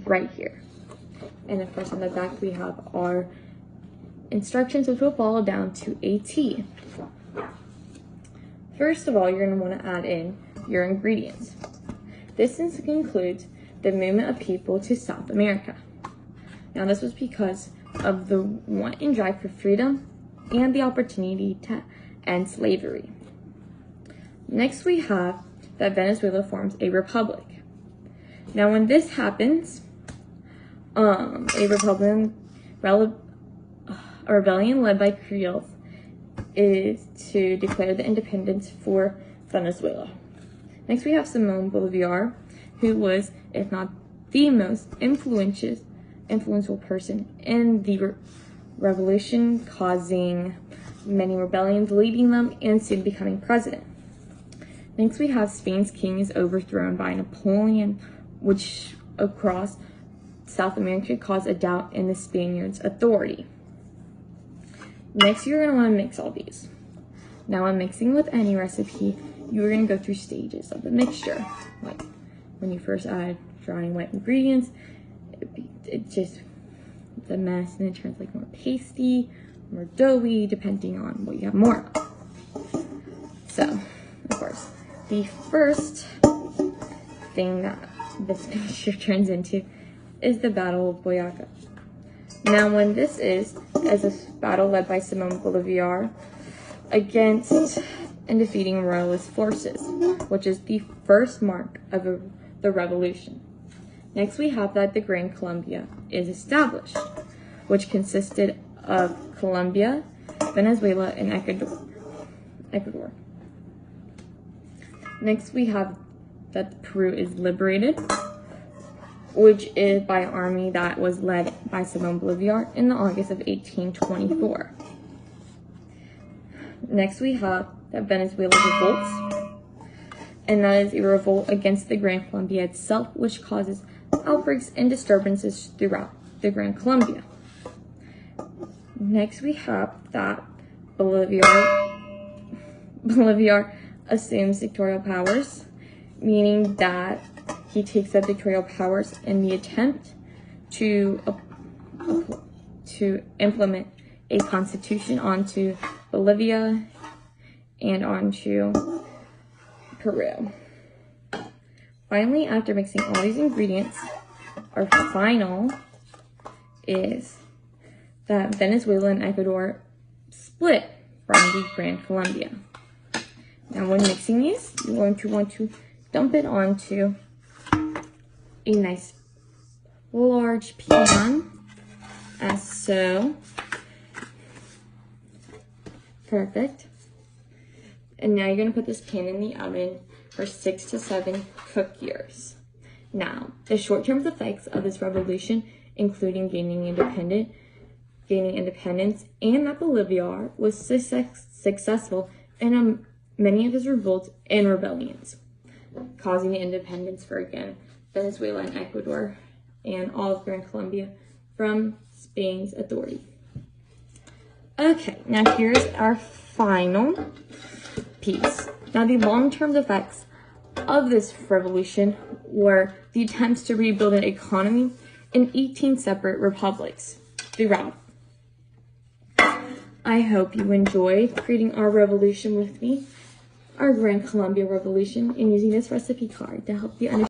right here. And of course on the back we have our instructions, which will follow down to a T. First of all, you're going to want to add in your ingredients. This includes the movement of people to South America. Now this was because of the want and drive for freedom and the opportunity to end slavery. Next we have that Venezuela forms a republic. Now when this happens, a rebellion led by Creoles is to declare the independence for Venezuela. Next we have Simón Bolívar, who was, if not the most influential person in the revolution, causing many rebellions, leading them, and soon becoming president. Next we have Spain's king is overthrown by Napoleon, which across South America caused a doubt in the Spaniards' authority. Next, you're going to want to mix all these. Now, when mixing with any recipe, you're going to go through stages of the mixture. Like when you first add dry and wet ingredients, it's a mess, and it turns like more pasty, more doughy, depending on what you have more of. So, of course, the first thing that this mixture turns into is the Battle of Boyacá. Now, when this is a battle led by Simón Bolívar against and defeating royalist forces, which is the first mark of the revolution. Next, we have that the Gran Colombia is established, which consisted of Colombia, Venezuela, and Ecuador. Next, we have that Peru is liberated, which is by an army that was led by Simón Bolívar in the August of 1824. Next, we have that Venezuela revolts, and that is a revolt against the Gran Colombia itself, which causes outbreaks and disturbances throughout the Gran Colombia. Next, we have that Bolívar assumes dictatorial powers, meaning that he takes up dictatorial powers in the attempt to implement a constitution onto Bolivia and onto Peru. Finally, after mixing all these ingredients, our final is that Venezuela and Ecuador split from the Gran Colombia. Now, when mixing these, you're going to want to dump it onto a nice large pan, as so. Perfect. And now you're going to put this pan in the oven for 6 to 7 cook years. Now, the short-term effects of this revolution, including gaining independence, and that Bolívar was successful in many of his revolts and rebellions, causing the independence for, again, Venezuela and Ecuador and all of Gran Colombia from Spain's authority. Okay, now here's our final piece. Now, the long-term effects of this revolution were the attempts to rebuild an economy in 18 separate republics throughout. I hope you enjoyed creating our revolution with me, our Gran Colombia Revolution, and using this recipe card to help you understand